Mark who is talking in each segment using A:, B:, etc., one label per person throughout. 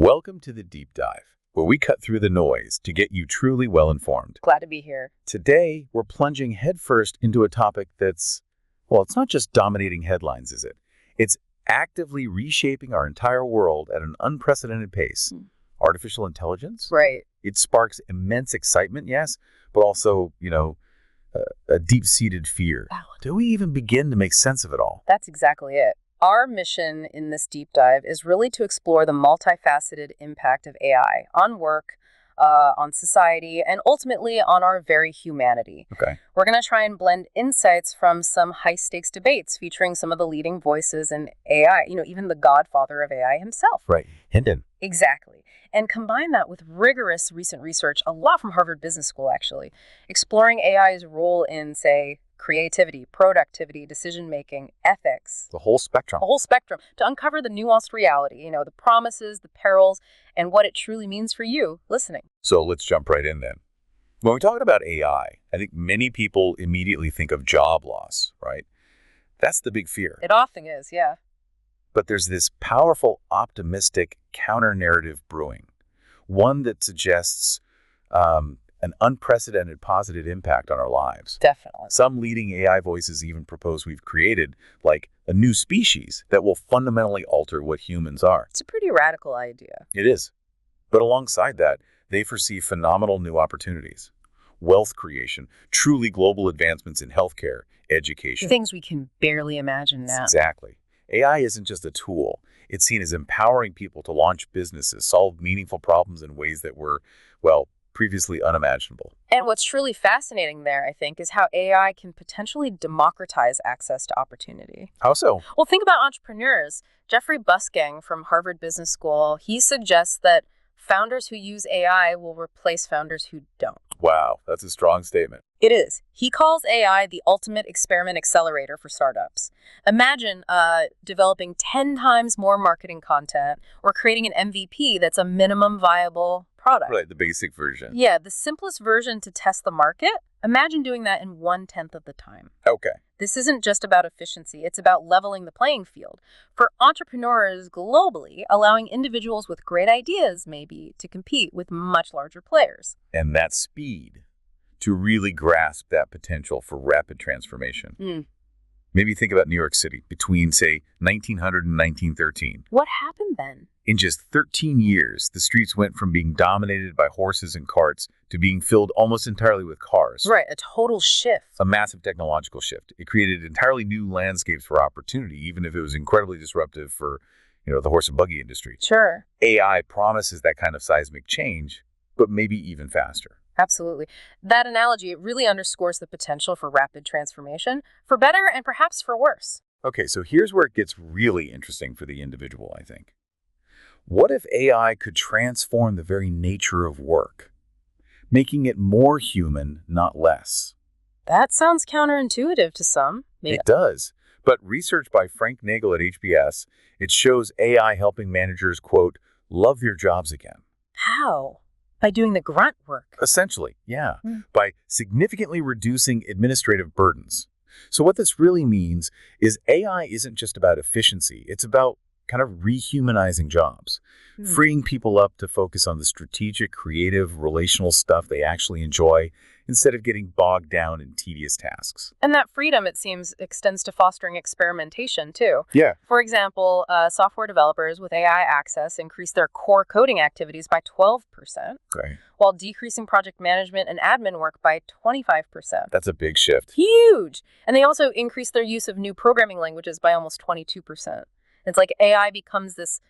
A: Welcome to the Deep Dive, where we cut through the noise to get you truly well-informed.
B: Glad to be here.
A: Today, we're plunging headfirst into a topic that's, well, it's not just dominating headlines, is it? It's actively reshaping our entire world at an unprecedented pace. Artificial intelligence?
B: Right.
A: It sparks immense excitement, yes, but also, a deep-seated fear. Do we even begin to make sense of it all?
B: That's exactly it. Our mission in this deep dive is really to explore the multifaceted impact of AI on work, on society, and ultimately on our very humanity.
A: Okay.
B: We're going to try and blend insights from some high-stakes debates featuring some of the leading voices in AI, even the godfather of AI himself.
A: Right. Hinton.
B: Exactly. And combine that with rigorous recent research, a lot from Harvard Business School, actually, exploring AI's role in, say, creativity, productivity, decision-making, ethics.
A: The whole spectrum.
B: A whole spectrum, to uncover the nuanced reality, the promises, the perils, and what it truly means for you listening.
A: So let's jump right in then. When we talk about AI, I think many people immediately think of job loss, right? That's the big fear.
B: It often is, yeah.
A: But there's this powerful, optimistic counter-narrative brewing, one that suggests an unprecedented positive impact on our lives.
B: Definitely.
A: Some leading AI voices even propose we've created, like, a new species that will fundamentally alter what humans are.
B: It's a pretty radical idea.
A: It is. But alongside that, they foresee phenomenal new opportunities. Wealth creation, truly global advancements in healthcare, education.
B: Things we can barely imagine now.
A: Exactly. AI isn't just a tool. It's seen as empowering people to launch businesses, solve meaningful problems in ways that were, previously unimaginable.
B: And what's truly fascinating there, I think, is how AI can potentially democratize access to opportunity.
A: How so?
B: Well, think about entrepreneurs. Jeffrey Busking from Harvard Business School, he suggests that founders who use AI will replace founders who don't.
A: Wow, that's a strong statement.
B: It is. He calls AI the ultimate experiment accelerator for startups. Imagine developing 10 times more marketing content or creating an MVP that's a minimum viable product.
A: Right, the basic version.
B: Yeah, the simplest version to test the market. Imagine doing that in 1/10 of the time.
A: Okay.
B: This isn't just about efficiency, it's about leveling the playing field. For entrepreneurs globally, allowing individuals with great ideas, maybe, to compete with much larger players.
A: And that speed to really grasp that potential for rapid transformation. Maybe think about New York City between, say, 1900 and 1913.
B: What happened then?
A: In just 13 years, the streets went from being dominated by horses and carts to being filled almost entirely with cars.
B: Right, a total shift.
A: A massive technological shift. It created entirely new landscapes for opportunity, even if it was incredibly disruptive for, the horse and buggy industry.
B: Sure.
A: AI promises that kind of seismic change, but maybe even faster.
B: Absolutely. That analogy, it really underscores the potential for rapid transformation, for better and perhaps for worse.
A: Okay, so here's where it gets really interesting for the individual, I think. What if AI could transform the very nature of work, making it more human, not less?
B: That sounds counterintuitive to some.
A: It does. But research by Frank Nagel at HBS, it shows AI helping managers, quote, love their jobs again.
B: How? By doing the grunt work.
A: Essentially, yeah. By significantly reducing administrative burdens. So what this really means is AI isn't just about efficiency. It's about kind of rehumanizing jobs, freeing people up to focus on the strategic, creative, relational stuff they actually enjoy instead of getting bogged down in tedious tasks.
B: And that freedom, it seems, extends to fostering experimentation, too.
A: Yeah.
B: For example, software developers with AI access increase their core coding activities by 12%,
A: Okay.
B: while decreasing project management and admin work by 25%.
A: That's a big shift.
B: Huge! And they also increase their use of new programming languages by almost 22%. It's like AI becomes this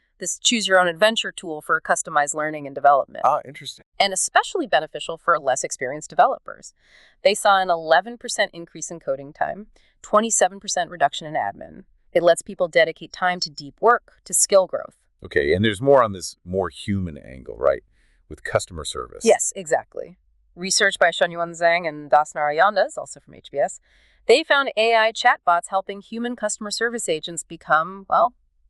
B: choose-your-own-adventure tool for customized learning and development.
A: Ah, interesting.
B: And especially beneficial for less experienced developers. They saw an 11% increase in coding time, 27% reduction in admin. It lets people dedicate time to deep work, to skill growth.
A: Okay, and there's more on this more human angle, right? With customer service.
B: Yes, exactly. Research by Shunyuan Zhang and Das Narayandas, also from HBS, they found AI chatbots helping human customer service agents become,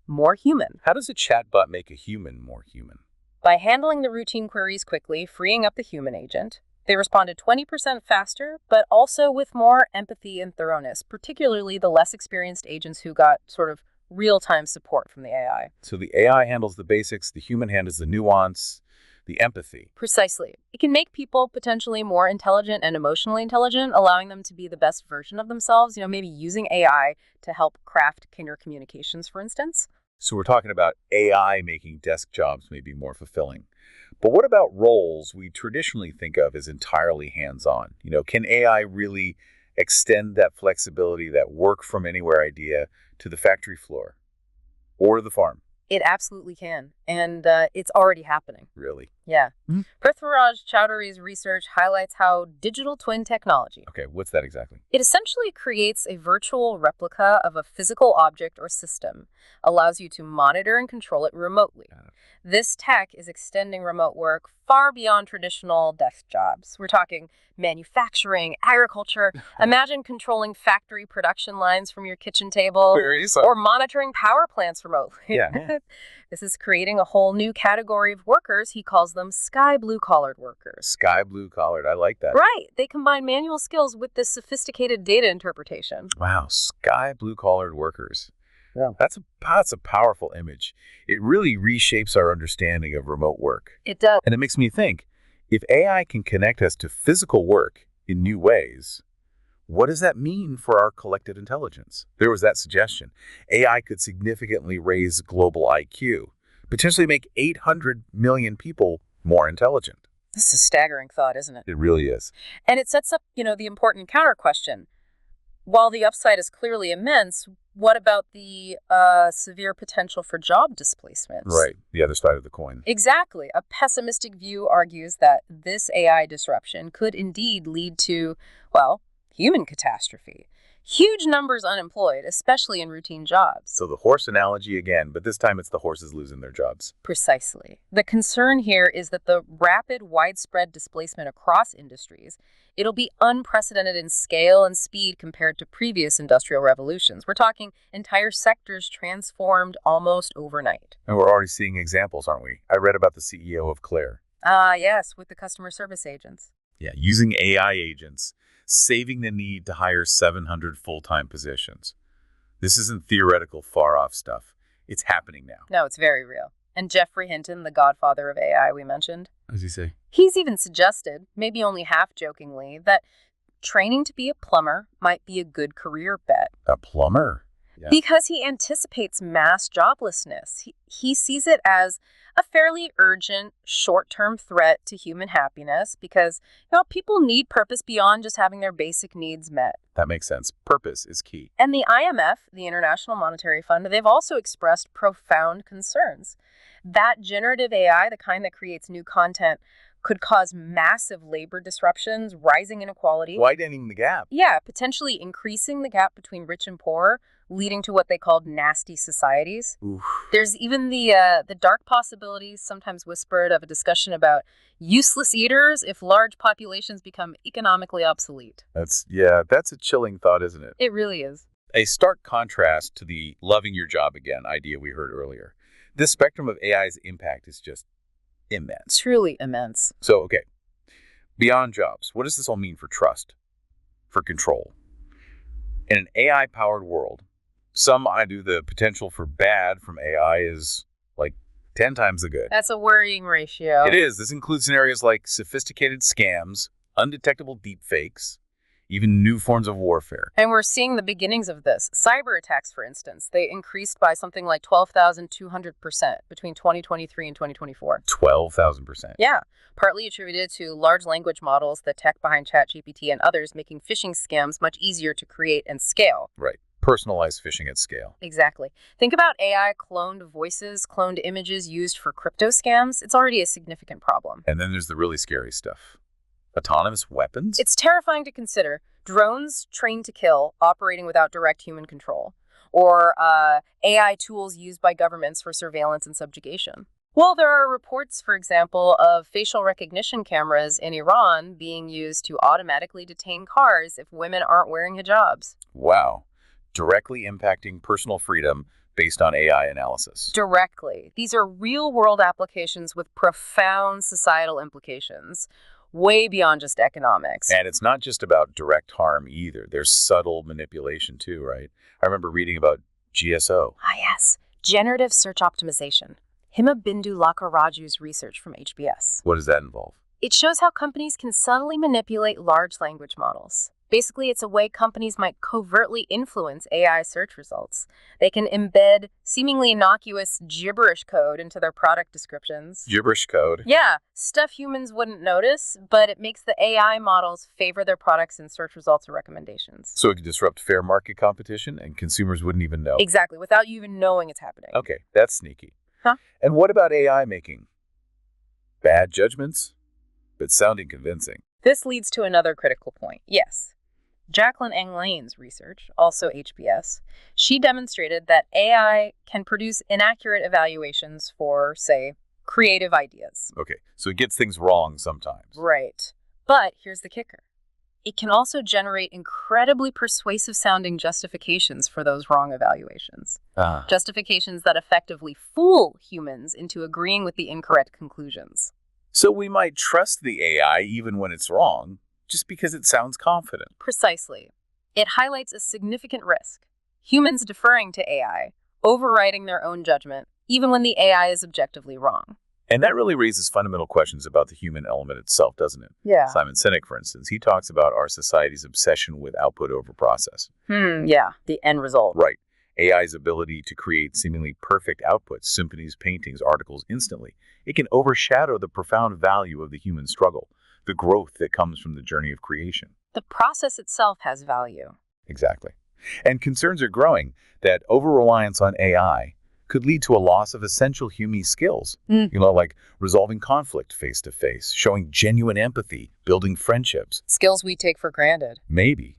B: more human.
A: How does a chatbot make a human more human?
B: By handling the routine queries quickly, freeing up the human agent, they responded 20% faster, but also with more empathy and thoroughness, particularly the less experienced agents who got sort of real-time support from the AI.
A: So the AI handles the basics, the human handles the nuance, the empathy.
B: Precisely. It can make people potentially more intelligent and emotionally intelligent, allowing them to be the best version of themselves, maybe using AI to help craft kinder communications, for instance.
A: So we're talking about AI making desk jobs maybe more fulfilling. But what about roles we traditionally think of as entirely hands-on? Can AI really extend that flexibility, that work from anywhere idea to the factory floor or the farm?
B: It absolutely can, and it's already happening.
A: Really?
B: Yeah.
A: Mhm.
B: Prithviraj Chowdhury's research highlights how digital twin technology,
A: Okay, what's that exactly?
B: it essentially creates a virtual replica of a physical object or system, allows you to monitor and control it remotely.
A: Got it.
B: This tech is extending remote work far beyond traditional desk jobs. We're talking manufacturing, agriculture. Imagine controlling factory production lines from your kitchen table or monitoring power plants remotely.
A: Yeah.
B: This is creating a whole new category of workers. He calls them sky blue-collared workers.
A: Sky blue collared. I like that.
B: Right. They combine manual skills with this sophisticated data interpretation.
A: Wow, sky blue collared workers.
B: Yeah.
A: That's a powerful image. It really reshapes our understanding of remote work.
B: It does.
A: And it makes me think, if AI can connect us to physical work in new ways, what does that mean for our collective intelligence? There was that suggestion. AI could significantly raise global IQ, potentially make 800 million people more intelligent.
B: This is a staggering thought, isn't it?
A: It really is.
B: And it sets up, the important counter question. While the upside is clearly immense, what about the severe potential for job displacements?
A: Right, the other side of the coin.
B: Exactly. A pessimistic view argues that this AI disruption could indeed lead to, human catastrophe. Huge numbers unemployed, especially in routine jobs.
A: So the horse analogy again, but this time it's the horses losing their jobs.
B: Precisely. The concern here is that the rapid, widespread displacement across industries, it'll be unprecedented in scale and speed compared to previous industrial revolutions. We're talking entire sectors transformed almost overnight.
A: And we're already seeing examples, aren't we? I read about the CEO of Claire.
B: Yes, with the customer service agents.
A: Yeah, using AI agents, saving the need to hire 700 full-time positions. This isn't theoretical, far-off stuff. It's happening now.
B: No, it's very real. And Geoffrey Hinton, the godfather of AI we mentioned,
A: What does he say?
B: he's even suggested, maybe only half-jokingly, that training to be a plumber might be a good career bet.
A: A plumber? Yeah.
B: Because he anticipates mass joblessness. He sees it as a fairly urgent, short-term threat to human happiness because, people need purpose beyond just having their basic needs met.
A: That makes sense. Purpose is key.
B: And the IMF, the International Monetary Fund, they've also expressed profound concerns. That generative AI, the kind that creates new content, could cause massive labor disruptions, rising inequality.
A: Widening the gap.
B: Yeah, potentially increasing the gap between rich and poor, leading to what they called nasty societies.
A: Oof.
B: There's even the dark possibilities, sometimes whispered, of a discussion about useless eaters if large populations become economically obsolete.
A: That's a chilling thought, isn't it?
B: It really is.
A: A stark contrast to the loving your job again idea we heard earlier. This spectrum of AI's impact is just immense.
B: Truly immense.
A: So, okay, beyond jobs, what does this all mean for trust, for control? In an AI-powered world, some argue the potential for bad from AI is like 10 times the good.
B: That's a worrying ratio.
A: It is. This includes scenarios like sophisticated scams, undetectable deepfakes, even new forms of warfare.
B: And we're seeing the beginnings of this. Cyber attacks, for instance, they increased by something like 12,200% between 2023 and 2024.
A: 12,000%.
B: Yeah, partly attributed to large language models, the tech behind ChatGPT and others, making phishing scams much easier to create and scale.
A: Right. Personalized phishing at scale.
B: Exactly. Think about AI cloned voices, cloned images used for crypto scams. It's already a significant problem.
A: And then there's the really scary stuff. Autonomous weapons?
B: It's terrifying to consider. Drones trained to kill, operating without direct human control. Or AI tools used by governments for surveillance and subjugation. Well, there are reports, for example, of facial recognition cameras in Iran being used to automatically detain cars if women aren't wearing hijabs.
A: Wow. Directly impacting personal freedom based on AI analysis.
B: Directly. These are real-world applications with profound societal implications, way beyond just economics.
A: And it's not just about direct harm either. There's subtle manipulation too, right? I remember reading about GSO.
B: Ah, yes. Generative search optimization. Himabindu Lakaraju's research from HBS.
A: What does that involve?
B: It shows how companies can subtly manipulate large language models. Basically, it's a way companies might covertly influence AI search results. They can embed seemingly innocuous gibberish code into their product descriptions.
A: Gibberish code.
B: Yeah, stuff humans wouldn't notice, but it makes the AI models favor their products in search results or recommendations.
A: So it could disrupt fair market competition and consumers wouldn't even know.
B: Exactly, without you even knowing it's happening.
A: Okay, that's sneaky.
B: Huh?
A: And what about AI making bad judgments, but sounding convincing?
B: This leads to another critical point. Yes. Jacqueline Anglane's research, also HBS, she demonstrated that AI can produce inaccurate evaluations for, say, creative ideas.
A: Okay, so it gets things wrong sometimes.
B: Right. But here's the kicker. It can also generate incredibly persuasive sounding justifications for those wrong evaluations. Justifications that effectively fool humans into agreeing with the incorrect conclusions.
A: So we might trust the AI even when it's wrong, just because it sounds confident.
B: Precisely. It highlights a significant risk. Humans deferring to AI, overriding their own judgment, even when the AI is objectively wrong.
A: And that really raises fundamental questions about the human element itself, doesn't it?
B: Yeah.
A: Simon Sinek, for instance, he talks about our society's obsession with output over process.
B: Yeah, the end result.
A: Right. AI's ability to create seemingly perfect outputs, symphonies, paintings, articles instantly. It can overshadow the profound value of the human struggle, the growth that comes from the journey of creation.
B: The process itself has value.
A: Exactly. And concerns are growing that over-reliance on AI could lead to a loss of essential human skills, like resolving conflict face-to-face, showing genuine empathy, building friendships.
B: Skills we take for granted.
A: Maybe.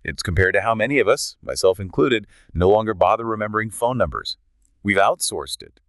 A: It's compared to how many of us, myself included, no longer bother remembering phone numbers. We've outsourced it.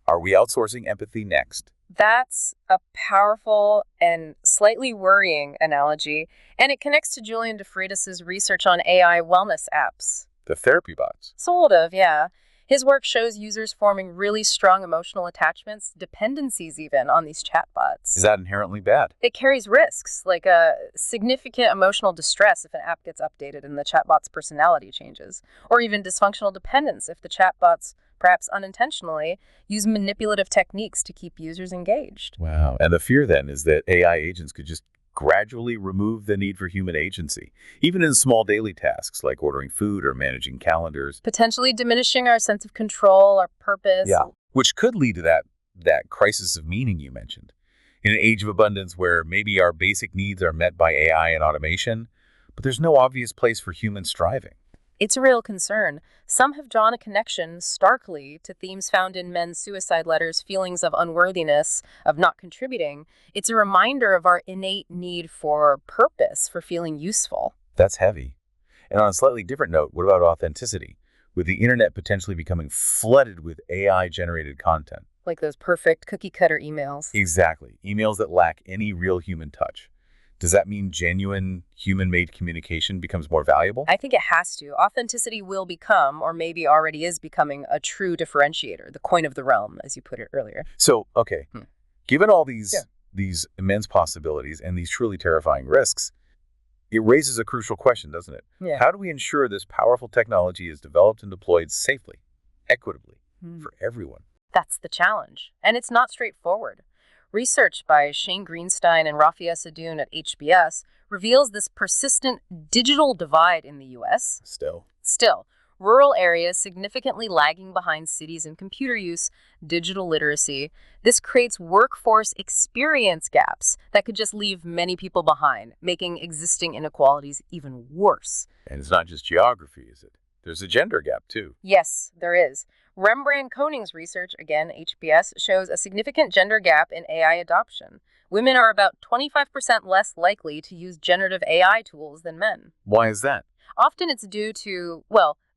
A: Are we outsourcing empathy next?
B: That's a powerful and slightly worrying analogy, and it connects to Julian DeFreitas's research on AI wellness apps.
A: The therapy bots.
B: Sort of, yeah. His work shows users forming really strong emotional attachments, dependencies even, on these chatbots.
A: Is that inherently bad?
B: It carries risks, like a significant emotional distress if an app gets updated and the chatbot's personality changes, or even dysfunctional dependence if the chatbots, perhaps unintentionally, use manipulative techniques to keep users engaged.
A: Wow. And the fear then is that AI agents could just gradually remove the need for human agency, even in small daily tasks like ordering food or managing calendars.
B: Potentially diminishing our sense of control, our purpose.
A: Yeah, which could lead to that crisis of meaning you mentioned. In an age of abundance where maybe our basic needs are met by AI and automation, but there's no obvious place for human striving.
B: It's a real concern. Some have drawn a connection starkly to themes found in men's suicide letters, feelings of unworthiness, of not contributing. It's a reminder of our innate need for purpose, for feeling useful.
A: That's heavy. And on a slightly different note, what about authenticity? With the internet potentially becoming flooded with AI-generated content.
B: Like those perfect cookie-cutter emails.
A: Exactly. Emails that lack any real human touch. Does that mean genuine human-made communication becomes more valuable?
B: I think it has to. Authenticity will become, or maybe already is becoming, a true differentiator, the coin of the realm, as you put it earlier.
A: So, okay, given all these immense possibilities and these truly terrifying risks, it raises a crucial question, doesn't it?
B: Yeah.
A: How do we ensure this powerful technology is developed and deployed safely, equitably, for everyone?
B: That's the challenge. And it's not straightforward. Research by Shane Greenstein and Rafia Sadoun at HBS reveals this persistent digital divide in the U.S. Still, rural areas significantly lagging behind cities in computer use, digital literacy. This creates workforce experience gaps that could just leave many people behind, making existing inequalities even worse.
A: And it's not just geography, is it? There's a gender gap, too.
B: Yes, there is. Rembrandt Koning's research, again, HBS, shows a significant gender gap in AI adoption. Women are about 25% less likely to use generative AI tools than men.
A: Why is that?
B: Often it's due to,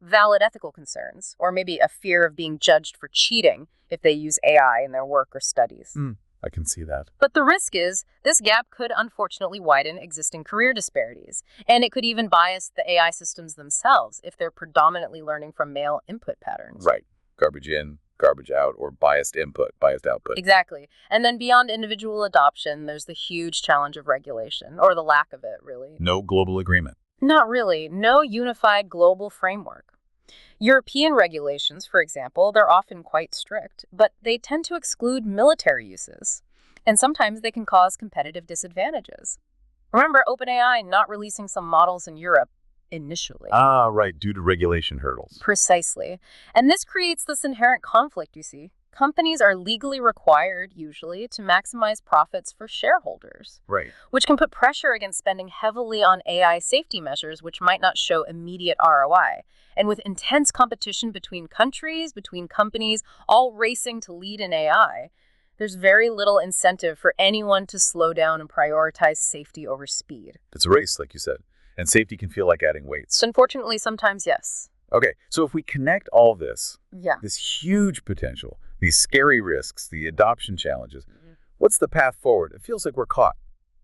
B: valid ethical concerns, or maybe a fear of being judged for cheating if they use AI in their work or studies.
A: I can see that.
B: But the risk is this gap could unfortunately widen existing career disparities, and it could even bias the AI systems themselves if they're predominantly learning from male input patterns.
A: Right. Garbage in, garbage out, or biased input, biased output.
B: Exactly. And then beyond individual adoption, there's the huge challenge of regulation, or the lack of it, really.
A: No global agreement.
B: Not really. No unified global framework. European regulations, for example, they're often quite strict, but they tend to exclude military uses. And sometimes they can cause competitive disadvantages. Remember OpenAI not releasing some models in Europe initially.
A: Ah, right, due to regulation hurdles.
B: Precisely. And this creates this inherent conflict, you see. Companies are legally required, usually, to maximize profits for shareholders,
A: Right.
B: which can put pressure against spending heavily on AI safety measures, which might not show immediate ROI. And with intense competition between countries, between companies, all racing to lead in AI, there's very little incentive for anyone to slow down and prioritize safety over speed.
A: It's a race, like you said, and safety can feel like adding weights.
B: So unfortunately, sometimes yes.
A: Okay, so if we connect all this,
B: Yeah.
A: this huge potential, these scary risks, the adoption challenges, what's the path forward? It feels like we're caught.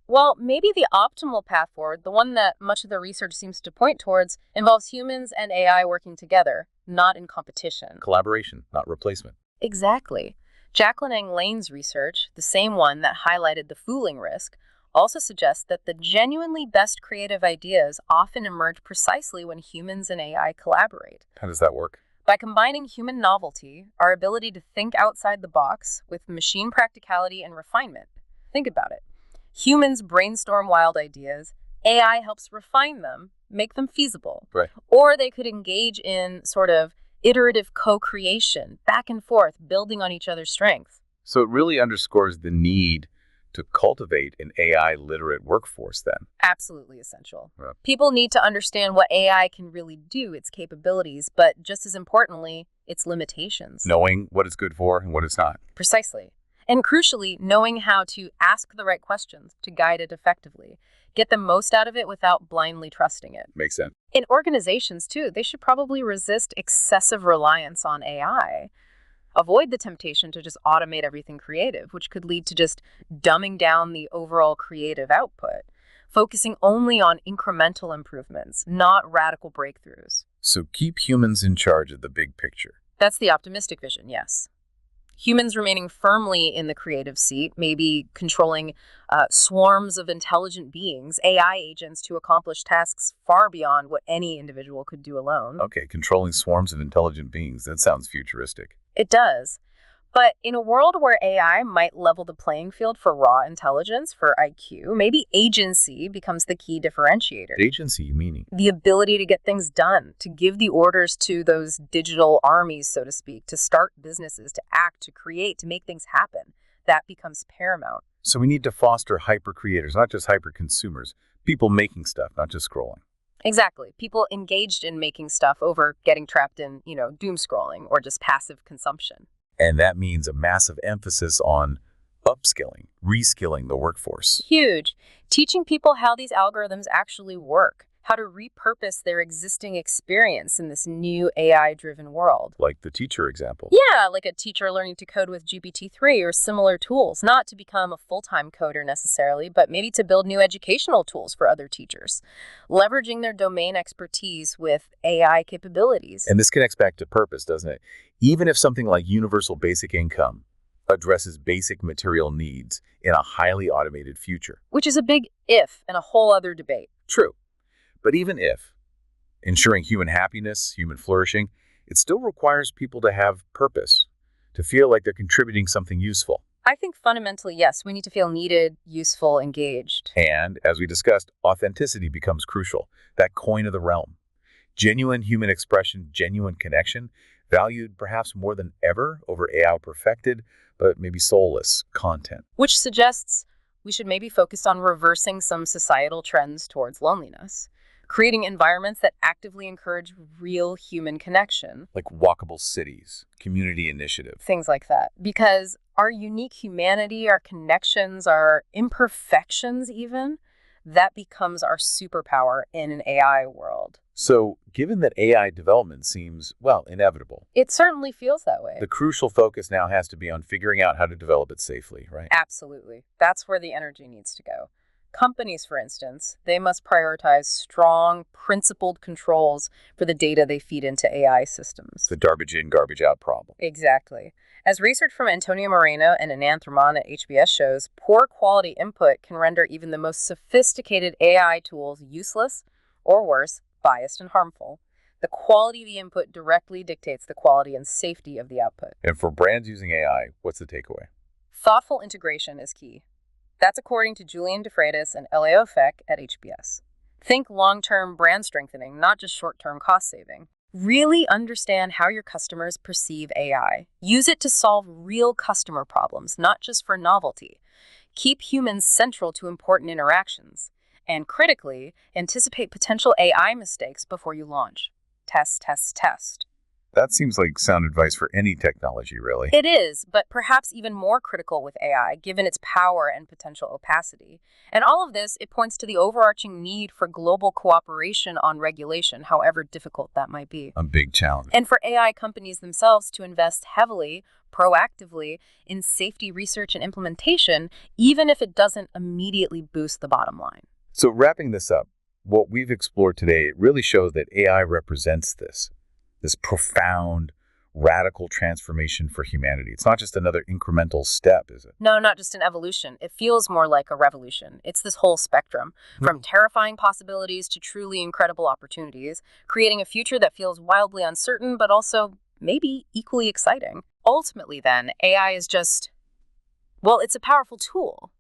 B: Well, maybe the optimal path forward, the one that much of the research seems to point towards, involves humans and AI working together, not in competition.
A: Collaboration, not replacement.
B: Exactly. Jacqueline Ng Lane's research, the same one that highlighted the fooling risk, also suggests that the genuinely best creative ideas often emerge precisely when humans and AI collaborate.
A: How does that work?
B: By combining human novelty, our ability to think outside the box, with machine practicality and refinement. Think about it. Humans brainstorm wild ideas, AI helps refine them, make them feasible.
A: Right.
B: Or they could engage in sort of iterative co-creation, back and forth, building on each other's strengths.
A: So it really underscores the need to cultivate an AI-literate workforce then.
B: Absolutely essential.
A: Yeah.
B: People need to understand what AI can really do, its capabilities, but just as importantly, its limitations.
A: Knowing what it's good for and what it's not.
B: Precisely. And crucially, knowing how to ask the right questions to guide it effectively. Get the most out of it without blindly trusting it.
A: Makes sense.
B: In organizations, too, they should probably resist excessive reliance on AI. Avoid the temptation to just automate everything creative, which could lead to just dumbing down the overall creative output. Focusing only on incremental improvements, not radical breakthroughs.
A: So keep humans in charge of the big picture.
B: That's the optimistic vision, yes. Humans remaining firmly in the creative seat, maybe controlling swarms of intelligent beings, AI agents, to accomplish tasks far beyond what any individual could do alone.
A: Okay, controlling swarms of intelligent beings. That sounds futuristic.
B: It does. But in a world where AI might level the playing field for raw intelligence, for IQ, maybe agency becomes the key differentiator.
A: Agency meaning?
B: The ability to get things done, to give the orders to those digital armies, so to speak, to start businesses, to act, to create, to make things happen. That becomes paramount.
A: So we need to foster hyper-creators, not just hyper-consumers. People making stuff, not just scrolling.
B: Exactly. People engaged in making stuff over getting trapped in, doom scrolling or just passive consumption.
A: And that means a massive emphasis on upskilling, reskilling the workforce.
B: Huge. Teaching people how these algorithms actually work, how to repurpose their existing experience in this new AI-driven world.
A: Like the teacher example.
B: Yeah, like a teacher learning to code with GPT-3 or similar tools, not to become a full-time coder necessarily, but maybe to build new educational tools for other teachers, leveraging their domain expertise with AI capabilities.
A: And this connects back to purpose, doesn't it? Even if something like universal basic income addresses basic material needs in a highly automated future.
B: Which is a big if and a whole other debate.
A: True. But even if, ensuring human happiness, human flourishing, it still requires people to have purpose, to feel like they're contributing something useful.
B: I think fundamentally, yes, we need to feel needed, useful, engaged.
A: And, as we discussed, authenticity becomes crucial, that coin of the realm. Genuine human expression, genuine connection, valued perhaps more than ever over AI-perfected, but maybe soulless content.
B: Which suggests we should maybe focus on reversing some societal trends towards loneliness, creating environments that actively encourage real human connection.
A: Like walkable cities, community initiative.
B: Things like that. Because our unique humanity, our connections, our imperfections even, that becomes our superpower in an AI world.
A: So, given that AI development seems, inevitable,
B: It certainly feels that way.
A: the crucial focus now has to be on figuring out how to develop it safely, right?
B: Absolutely. That's where the energy needs to go. Companies, for instance, they must prioritize strong, principled controls for the data they feed into AI systems.
A: The garbage in, garbage out problem.
B: Exactly. As research from Antonio Moreno and Ananth Raman at HBS shows, poor quality input can render even the most sophisticated AI tools useless, or worse, biased and harmful. The quality of the input directly dictates the quality and safety of the output.
A: And for brands using AI, what's the takeaway?
B: Thoughtful integration is key. That's according to Julian DeFreitas and Elio Feck at HBS. Think long-term brand strengthening, not just short-term cost saving. Really understand how your customers perceive AI. Use it to solve real customer problems, not just for novelty. Keep humans central to important interactions. And critically, anticipate potential AI mistakes before you launch. Test, test, test.
A: That seems like sound advice for any technology, really.
B: It is, but perhaps even more critical with AI, given its power and potential opacity. And all of this, it points to the overarching need for global cooperation on regulation, however difficult that might be.
A: A big challenge.
B: And for AI companies themselves to invest heavily, proactively, in safety research and implementation, even if it doesn't immediately boost the bottom line.
A: So wrapping this up, what we've explored today, it really shows that AI represents this profound, radical transformation for humanity. It's not just another incremental step, is it?
B: No, not just an evolution. It feels more like a revolution. It's this whole spectrum, from terrifying possibilities to truly incredible opportunities, creating a future that feels wildly uncertain, but also maybe equally exciting. Ultimately, then, AI is just, well, it's a powerful tool.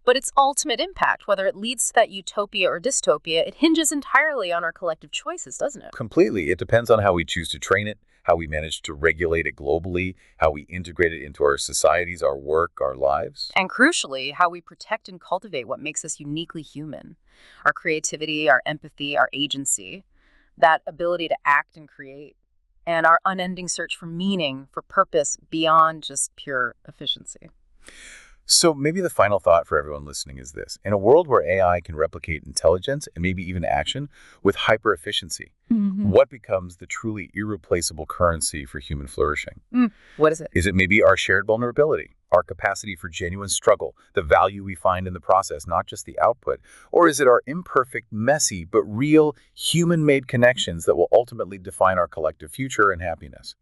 B: But its ultimate impact, whether it leads to that utopia or dystopia, it hinges entirely on our collective choices, doesn't it?
A: Completely. It depends on how we choose to train it, how we manage to regulate it globally, how we integrate it into our societies, our work, our lives.
B: And crucially, how we protect and cultivate what makes us uniquely human. Our creativity, our empathy, our agency, that ability to act and create, and our unending search for meaning, for purpose, beyond just pure efficiency.
A: So maybe the final thought for everyone listening is this. In a world where AI can replicate intelligence and maybe even action with hyper efficiency, what becomes the truly irreplaceable currency for human flourishing?
B: What is it?
A: Is it maybe our shared vulnerability, our capacity for genuine struggle, the value we find in the process, not just the output? Or is it our imperfect, messy, but real human-made connections that will ultimately define our collective future and happiness?